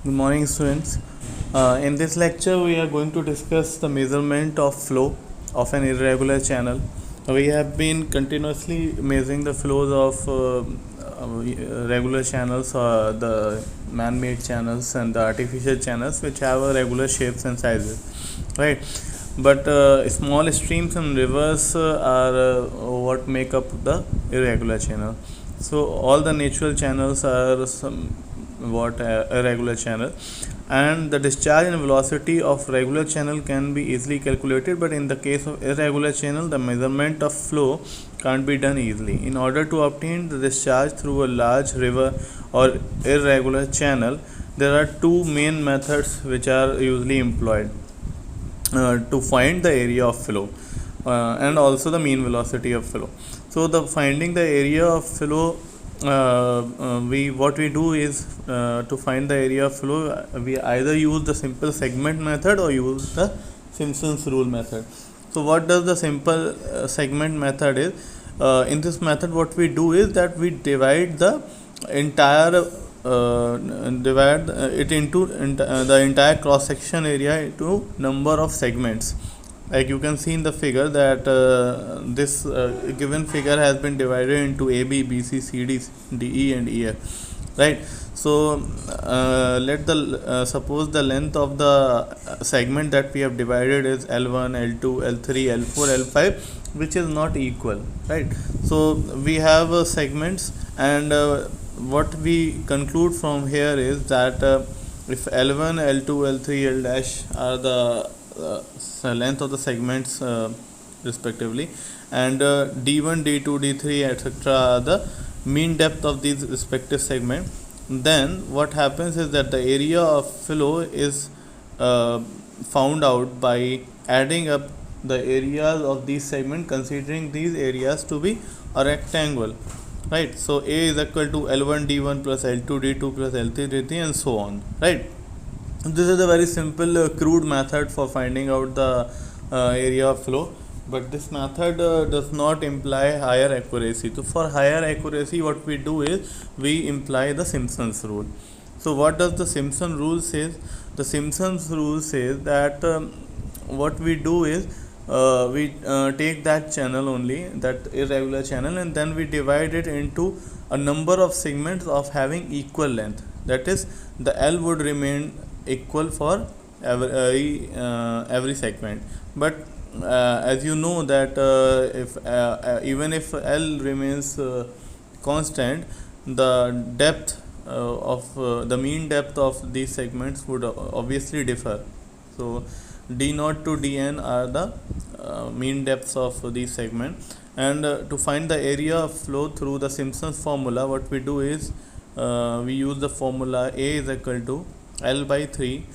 Good morning, students. In this lecture, we are going to discuss the measurement of flow of an irregular channel. We have been continuously measuring the flows of regular channels, the man-made channels, and the artificial channels, which have regular shapes and sizes, right? But small streams and rivers are what make up the irregular channel. So all the natural channels are irregular channel, and the discharge and velocity of regular channel can be easily calculated, but in the case of irregular channel the measurement of flow can't be done easily. In order to obtain the discharge through a large river or irregular channel, there are two main methods which are usually employed to find the area of flow and also the mean velocity of flow. So the finding the area of flow, what we do is to find the area of flow, we either use the simple segment method or use the Simpson's rule method. So what does the simple segment method is? In this method what we do is that we divide the entire divide it into the entire cross section area into number of segments. Like you can see in the figure that this given figure has been divided into A, B, B, C, C, D, D, E and E, F, right? So let the suppose the length of the segment that we have divided is L1, L2, L3, L4, L5, which is not equal, right? So we have segments, and what we conclude from here is that if L1, L2, L3, L dash are the length of the segments respectively, and D1, D2, D3 etc are the mean depth of these respective segments, then what happens is that the area of flow is found out by adding up the areas of these segments, considering these areas to be a rectangle, right? So A is equal to L1 D1 plus L2 D2 plus L3 D3 and so on, right? This is a very simple crude method for finding out the area of flow, but this method does not imply higher accuracy. So for higher accuracy what we do is we imply the Simpson's rule. So what does the Simpson rule says? The Simpson's rule says that what we do is we take that channel only, that irregular channel, and then we divide it into a number of segments of having equal length. That is, the L would remain equal for every segment, but as you know that if even if L remains constant, the depth of the mean depth of these segments would obviously differ. So D0 to Dn are the mean depths of these segments, and to find the area of flow through the Simpson's formula, what we do is we use the formula A is equal to L by 3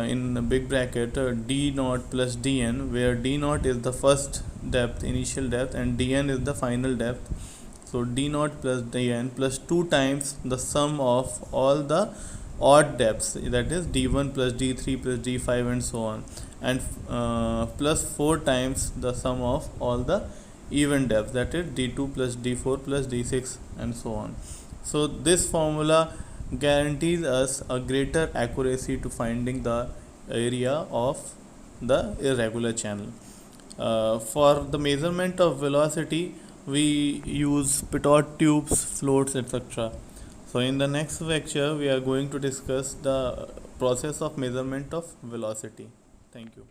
in the big bracket D0 plus Dn, where D0 is the first depth, initial depth, and Dn is the final depth. So D0 plus Dn plus 2 times the sum of all the odd depths, that is D1 plus D3 plus D5 and so on, and plus 4 times the sum of all the even depths, that is D2 plus D4 plus D6 and so on. So this formula guarantees us a greater accuracy to finding the area of the irregular channel. For the measurement of velocity, we use pitot tubes, floats, etc. So in the next lecture we are going to discuss the process of measurement of velocity. Thank you.